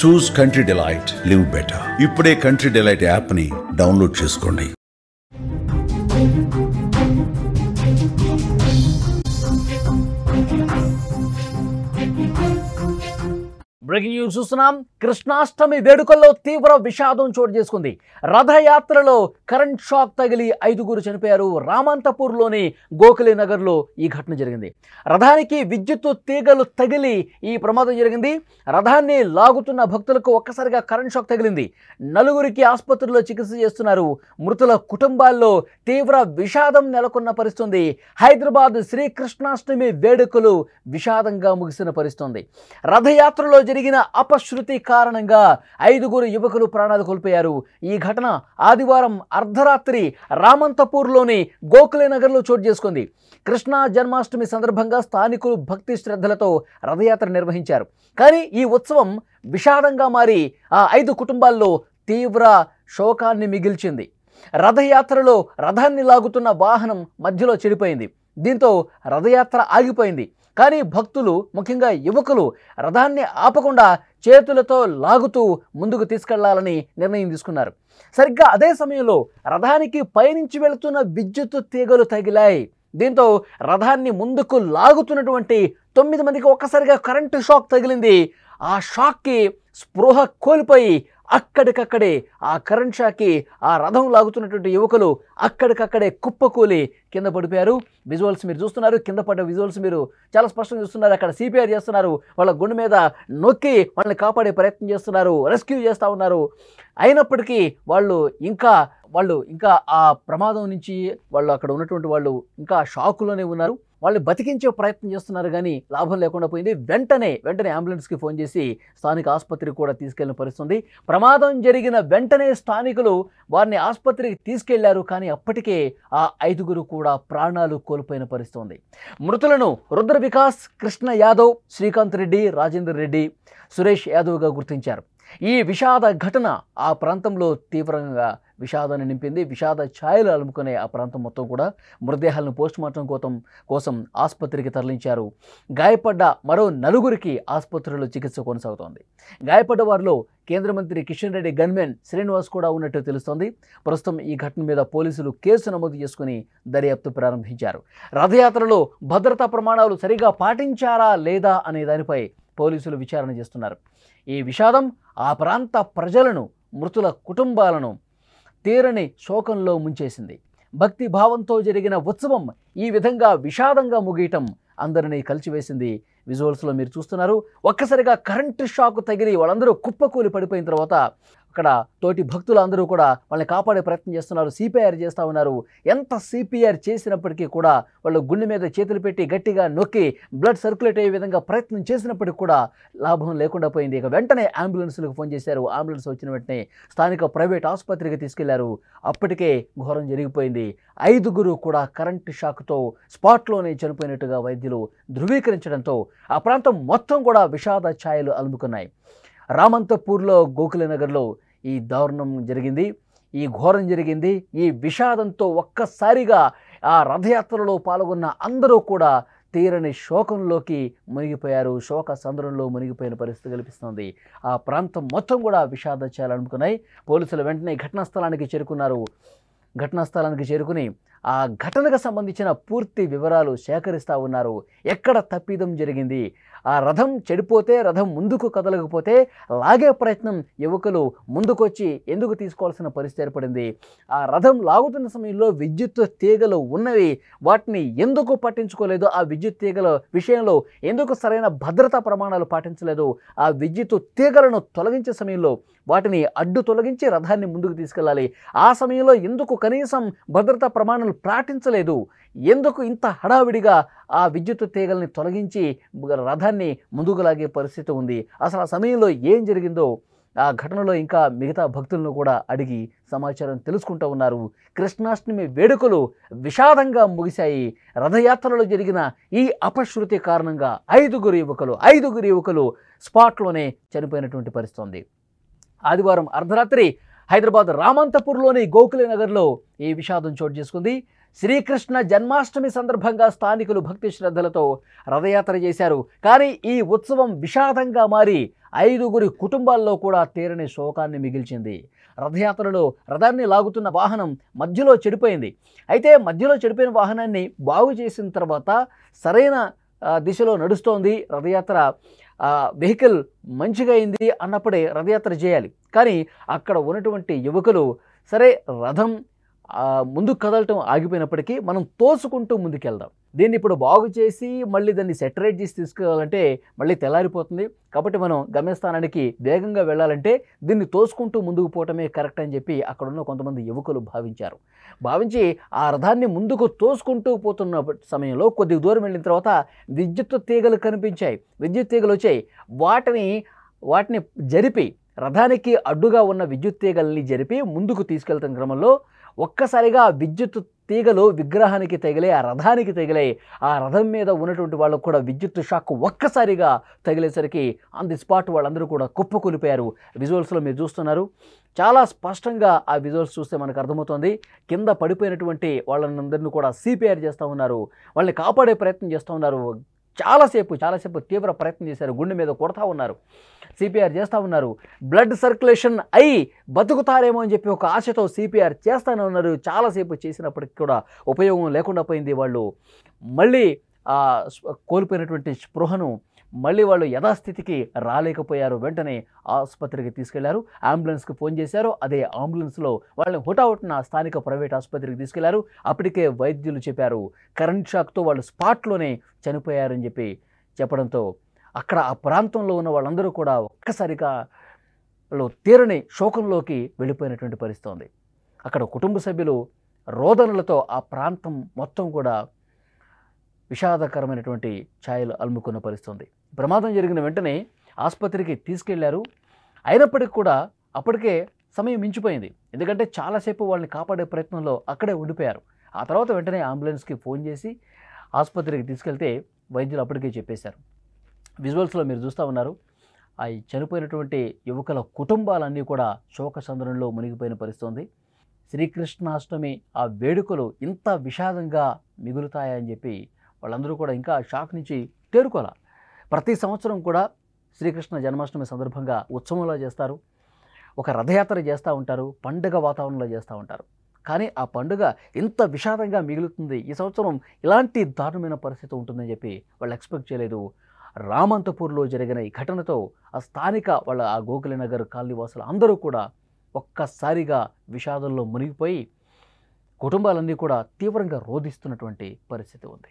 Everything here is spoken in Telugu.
చూస్ కంట్రీ డిలైట్, లివ్ బెటర్. ఇప్పుడే కంట్రీ డిలైట్ యాప్ ని డౌన్లోడ్ చేసుకోండి. బ్రేకింగ్ న్యూస్ చూస్తున్నాం. కృష్ణాష్టమి వేడుకల్లో తీవ్ర విషాదం చోటు చేసుకుంది. రథయాత్రలో కరెంట్ షాక్ తగిలి 5గురు చనిపోయారు. రామంతపూర్లోని గోఖలే నగర్లో ఈ ఘటన జరిగింది. రథానికి విద్యుత్ తీగలు తగిలి ఈ ప్రమాదం జరిగింది. రథాన్ని లాగుతున్న భక్తులకు ఒక్కసారిగా కరెంట్ షాక్ తగిలింది. 4గురికి ఆసుపత్రిలో చికిత్స చేస్తున్నారు. మృతుల కుటుంబాల్లో తీవ్ర విషాదం నెలకొన్న పరిస్థితుంది. హైదరాబాద్ శ్రీకృష్ణాష్టమి వేడుకలు విషాదంగా ముగిసిన పరిస్థితుంది. రథయాత్రలో జరిగిన అపశృతి కారణంగా 5గురు యువకులు ప్రాణాలు కోల్పోయారు. ఈ ఘటన ఆదివారం అర్ధరాత్రి రామంతపూర్లోని గోఖలే నగర్లో చోటు చేసుకుంది. కృష్ణా జన్మాష్టమి సందర్భంగా స్థానికులు భక్తి శ్రద్ధలతో రథయాత్ర నిర్వహించారు. కానీ ఈ ఉత్సవం విషాదంగా మారి ఆ 5 కుటుంబాల్లో తీవ్ర శోకాన్ని మిగిల్చింది. రథయాత్రలో రథాన్ని లాగుతున్న వాహనం మధ్యలో చెడిపోయింది. దీంతో రథయాత్ర ఆగిపోయింది. కానీ భక్తులు, ముఖ్యంగా యువకులు, రథాన్ని ఆపకుండా చేతులతో లాగుతూ ముందుకు తీసుకెళ్లాలని నిర్ణయం తీసుకున్నారు. సరిగ్గా అదే సమయంలో రథానికి పైనుంచి వెళుతున్న విద్యుత్ తీగలు తగిలాయి. దీంతో రథాన్ని ముందుకు లాగుతున్నటువంటి 9 మందికి ఒక్కసారిగా కరెంటు షాక్ తగిలింది. ఆ షాక్కి స్పృహ కోల్పోయి అక్కడికక్కడే ఆ కరెంట్ షాక్కి ఆ రథం లాగుతున్నటువంటి యువకులు అక్కడికక్కడే కుప్పకూలి కింద పడిపోయారు. విజువల్స్ మీరు చూస్తున్నారు. కింద పడ్డ విజువల్స్ మీరు చాలా స్పష్టంగా చూస్తున్నారు. అక్కడ సిపిఆర్ చేస్తున్నారు. వాళ్ళ గుండె మీద నొక్కి వాళ్ళని కాపాడే ప్రయత్నం చేస్తున్నారు, రెస్క్యూ చేస్తూ ఉన్నారు. అయినప్పటికీ వాళ్ళు ఇంకా ఆ ప్రమాదం నుంచి వాళ్ళు అక్కడ ఉన్నటువంటి వాళ్ళు ఇంకా షాకులోనే ఉన్నారు. వాళ్ళు బతికించే ప్రయత్నం చేస్తున్నారు, కానీ లాభం లేకుండా పోయింది. వెంటనే అంబులెన్స్కి ఫోన్ చేసి స్థానిక ఆసుపత్రికి కూడా తీసుకెళ్లిన పరిస్థితుంది. ప్రమాదం జరిగిన వెంటనే స్థానికులు వారిని ఆసుపత్రికి తీసుకెళ్లారు. కానీ అప్పటికే ఆ 5గురు కూడా ప్రాణాలు కోల్పోయిన పరిస్థితుంది. మృతులను రుద్ర వికాస్, కృష్ణ యాదవ్, శ్రీకాంత్ రెడ్డి, రాజేందర్ రెడ్డి, సురేష్ యాదవ్గా గుర్తించారు. ఈ విషాద ఘటన ఆ ప్రాంతంలో తీవ్రంగా విషాదాన్ని నింపింది. విషాద ఛాయలు అలుముకునే ఆ ప్రాంతం మొత్తం కూడా మృతదేహాలను పోస్టుమార్టం కోసం ఆసుపత్రికి తరలించారు. గాయపడ్డ మరో 4గురికి ఆసుపత్రిలో చికిత్స కొనసాగుతోంది. గాయపడ్డ వారిలో కేంద్ర మంత్రి కిషన్ రెడ్డి గన్మెన్ శ్రీనివాస్ కూడా ఉన్నట్టు తెలుస్తోంది. ప్రస్తుతం ఈ ఘటన మీద పోలీసులు కేసు నమోదు చేసుకుని దర్యాప్తు ప్రారంభించారు. రథయాత్రలో భద్రతా ప్రమాణాలు సరిగా పాటించారా లేదా అనే దానిపై పోలీసులు విచారణ చేస్తున్నారు. ఈ విషాదం ఆ ప్రాంత ప్రజలను, మృతుల కుటుంబాలను తీరని శోకంలో ముంచేసింది. భక్తి భావంతో జరిగిన ఉత్సవం ఈ విధంగా విషాదంగా ముగియటం అందరినీ కలిచివేసింది. విజువల్స్లో మీరు చూస్తున్నారు. ఒక్కసారిగా కరెంటు షాక్ తగిలి వాళ్ళందరూ కుప్పకూలి పడిపోయిన తర్వాత అక్కడ తోటి భక్తులు అందరూ కూడా వాళ్ళని కాపాడే ప్రయత్నం చేస్తున్నారు, సిపిఆర్ చేస్తూ ఉన్నారు. ఎంత సిపిఆర్ చేసినప్పటికీ కూడా వాళ్ళు గుండె మీద చేతులు పెట్టి గట్టిగా నొక్కి బ్లడ్ సర్క్యులేట్ అయ్యే విధంగా ప్రయత్నం చేసినప్పటికీ కూడా లాభం లేకుండా పోయింది. ఇక వెంటనే అంబులెన్స్లకు ఫోన్ చేశారు. అంబులెన్స్ వచ్చిన వెంటనే స్థానిక ప్రైవేట్ ఆసుపత్రికి తీసుకెళ్లారు. అప్పటికే ఘోరం జరిగిపోయింది. 5గురు కూడా కరెంటు షాక్తో స్పాట్లోనే చనిపోయినట్టుగా వైద్యులు ధృవీకరించడంతో ఆ ప్రాంతం మొత్తం కూడా విషాద ఛాయలు అలుముకున్నాయి. రామంతపూర్లో గోఖలే నగర్లో ఈ దారుణం జరిగింది, ఈ ఘోరం జరిగింది. ఈ విషాదంతో ఒక్కసారిగా ఆ రథయాత్రలో పాల్గొన్న అందరూ కూడా తీరని శోకంలోకి మునిగిపోయారు. శోక సంద్రంలో మునిగిపోయిన పరిస్థితి కనిపిస్తుంది. ఆ ప్రాంతం మొత్తం కూడా విషాద ఛాయలు అలుముకున్నాయి. పోలీసులు వెంటనే ఘటనాస్థలానికి చేరుకుని ఆ ఘటనకు సంబంధించిన పూర్తి వివరాలు సేకరిస్తూ ఉన్నారు. ఎక్కడ తప్పిదం జరిగింది, ఆ రథం చెడిపోతే, రథం ముందుకు కదలకపోతే లాగే ప్రయత్నం యువకులు ముందుకొచ్చి ఎందుకు తీసుకోవాల్సిన పరిస్థితి ఏర్పడింది, ఆ రథం లాగుతున్న సమయంలో విద్యుత్ తీగలు ఉన్నవి, వాటిని ఎందుకు పట్టించుకోలేదు, ఆ విద్యుత్ తీగల విషయంలో ఎందుకు సరైన భద్రతా ప్రమాణాలు పాటించలేదు, ఆ విద్యుత్ తీగలను తొలగించే సమయంలో వాటిని అడ్డు తొలగించి రథాన్ని ముందుకు తీసుకెళ్ళాలి, ఆ సమయంలో ఎందుకు కనీసం భద్రతా ప్రమాణాలు పాటించలేదు, ఎందుకు ఇంత హడావిడిగా ఆ విద్యుత్ తీగల్ని తొలగించి రథాన్ని ముందుకు లాగే పరిస్థితి ఉంది, అసలు ఆ సమయంలో ఏం జరిగిందో ఆ ఘటనలో ఇంకా మిగతా భక్తులను కూడా అడిగి సమాచారం తెలుసుకుంటూ ఉన్నారు. కృష్ణాష్టమి వేడుకలు విషాదంగా ముగిశాయి. రథయాత్రలో జరిగిన ఈ అపశృతి కారణంగా 5గురు యువకులు స్పాట్లోనే చనిపోయినటువంటి పరిస్థితి ఉంది. ఆదివారం అర్ధరాత్రి హైదరాబాద్ రామంతపూర్లోని గోఖలే నగర్లో ఈ విషాదం చోటు చేసుకుంది. శ్రీకృష్ణ జన్మాష్టమి సందర్భంగా స్థానికులు భక్తి శ్రద్ధలతో రథయాత్ర చేశారు. కానీ ఈ ఉత్సవం విషాదంగా మారి 5గురి కుటుంబాల్లో కూడా తీరని శోకాన్ని మిగిల్చింది. రథయాత్రలో రథాన్ని లాగుతున్న వాహనం మధ్యలో చెడిపోయింది. అయితే మధ్యలో చెడిపోయిన వాహనాన్ని బాగు చేసిన తర్వాత సరైన దిశలో నడుస్తోంది రథయాత్ర, వెహికల్ మంచిగా అయింది అన్నప్పుడే రథయాత్ర చేయాలి. కానీ అక్కడ ఉన్నటువంటి యువకులు సరే రథం ముందుకు కదలటం ఆగిపోయినప్పటికీ మనం తోసుకుంటూ ముందుకెళ్దాం, దీన్ని ఇప్పుడు బాగు చేసి మళ్ళీ దాన్ని సెటరేట్ చేసి తీసుకెళ్ళాలంటే మళ్ళీ తెల్లారిపోతుంది, కాబట్టి మనం గమ్యస్థానానికి వేగంగా వెళ్ళాలంటే దీన్ని తోసుకుంటూ ముందుకు పోవటమే కరెక్ట్ అని చెప్పి అక్కడున్న కొంతమంది యువకులు భావించి ఆ రథాన్ని ముందుకు తోసుకుంటూ పోతున్న సమయంలో కొద్ది దూరం వెళ్ళిన తర్వాత విద్యుత్ తీగలు కనిపించాయి. విద్యుత్ తీగలు వచ్చాయి. వాటిని జరిపి రథానికి అడ్డుగా ఉన్న విద్యుత్ తీగల్ని జరిపి ముందుకు తీసుకెళ్తున్న క్రమంలో ఒక్కసారిగా విద్యుత్ తీగలు విగ్రహానికి తగిలే, ఆ రథానికి తగిలాయి. ఆ రథం మీద ఉన్నటువంటి వాళ్ళకు కూడా విద్యుత్ షాక్ ఒక్కసారిగా తగిలేసరికి ఆన్ ది స్పాట్ వాళ్ళందరూ కూడా కుప్పకూలిపోయారు. విజువల్స్లో మీరు చూస్తున్నారు. చాలా స్పష్టంగా ఆ విజువల్స్ చూస్తే మనకు అర్థమవుతుంది. కింద పడిపోయినటువంటి వాళ్ళందరినీ కూడా సిపిఆర్ చేస్తూ ఉన్నారు, వాళ్ళని కాపాడే ప్రయత్నం చేస్తూ ఉన్నారు. చాలాసేపు తీవ్ర ప్రయత్నం చేశారు, గుండె మీద కొడతా ఉన్నారు, సిపిఆర్ చేస్తూ ఉన్నారు. బ్లడ్ సర్క్యులేషన్ అయి బతుకుతారేమో అని చెప్పి ఒక ఆశతో సిపిఆర్ చేస్తూనే ఉన్నారు. చాలాసేపు చేసినప్పటికీ కూడా ఉపయోగం లేకుండా పోయింది. వాళ్ళు మళ్ళీ కోల్పోయినటువంటి స్పృహను మళ్ళీ వాళ్ళు యథాస్థితికి రాలేకపోయారు. వెంటనే ఆసుపత్రికి తీసుకెళ్లారు, అంబులెన్స్కి ఫోన్ చేశారు. అదే అంబులెన్స్లో వాళ్ళని హుటాహుటిన స్థానిక ప్రైవేట్ ఆసుపత్రికి తీసుకెళ్లారు. అప్పటికే వైద్యులు చెప్పారు కరెంట్ షాక్తో వాళ్ళు స్పాట్లోనే చనిపోయారని చెప్పడంతో అక్కడ ఆ ప్రాంతంలో ఉన్న వాళ్ళందరూ కూడా ఒక్కసారిగా వాళ్ళు తీరని శోకంలోకి వెళ్ళిపోయినటువంటి పరిస్థితి ఉంది. అక్కడ కుటుంబ సభ్యులు రోదనలతో ఆ ప్రాంతం మొత్తం కూడా విషాదకరమైనటువంటి ఛాయలు అలుముకున్న పరిస్థితి ఉంది. ప్రమాదం జరిగిన వెంటనే ఆసుపత్రికి తీసుకెళ్లారు. అయినప్పటికీ కూడా అప్పటికే సమయం మించిపోయింది. ఎందుకంటే చాలాసేపు వాళ్ళని కాపాడే ప్రయత్నంలో అక్కడే ఉండిపోయారు. ఆ తర్వాత వెంటనే అంబులెన్స్కి ఫోన్ చేసి ఆసుపత్రికి తీసుకెళ్తే వైద్యులు అప్పటికే చెప్పేశారు. విజువల్స్లో మీరు చూస్తూ ఉన్నారు. ఆ చనిపోయినటువంటి యువకుల కుటుంబాలన్నీ కూడా శోకసంద్రంలో మునిగిపోయిన పరిస్థితి ఉంది. శ్రీకృష్ణాష్టమి ఆ వేడుకలు ఇంత విషాదంగా మిగులుతాయని చెప్పి వాళ్ళందరూ కూడా ఇంకా షాక్ నుంచి తేరుకోలే. ప్రతి సంవత్సరం కూడా శ్రీకృష్ణ జన్మాష్టమి సందర్భంగా ఉత్సవంలో చేస్తారు, ఒక రథయాత్ర చేస్తూ ఉంటారు, పండుగ వాతావరణంలో చేస్తూ ఉంటారు. కానీ ఆ పండుగ ఇంత విషాదంగా మిగులుతుంది, ఈ సంవత్సరం ఇలాంటి దారుణమైన పరిస్థితి ఉంటుందని చెప్పి వాళ్ళు ఎక్స్పెక్ట్ చేయలేదు. రామంతపూర్లో జరిగిన ఈ ఘటనతో ఆ స్థానిక వాళ్ళ ఆ గోకులనగర్ కాలనీ వాసులు అందరూ కూడా ఒక్కసారిగా విషాదంలో మునిగిపోయి కుటుంబాలన్నీ కూడా తీవ్రంగా రోధిస్తున్నటువంటి పరిస్థితి ఉంది.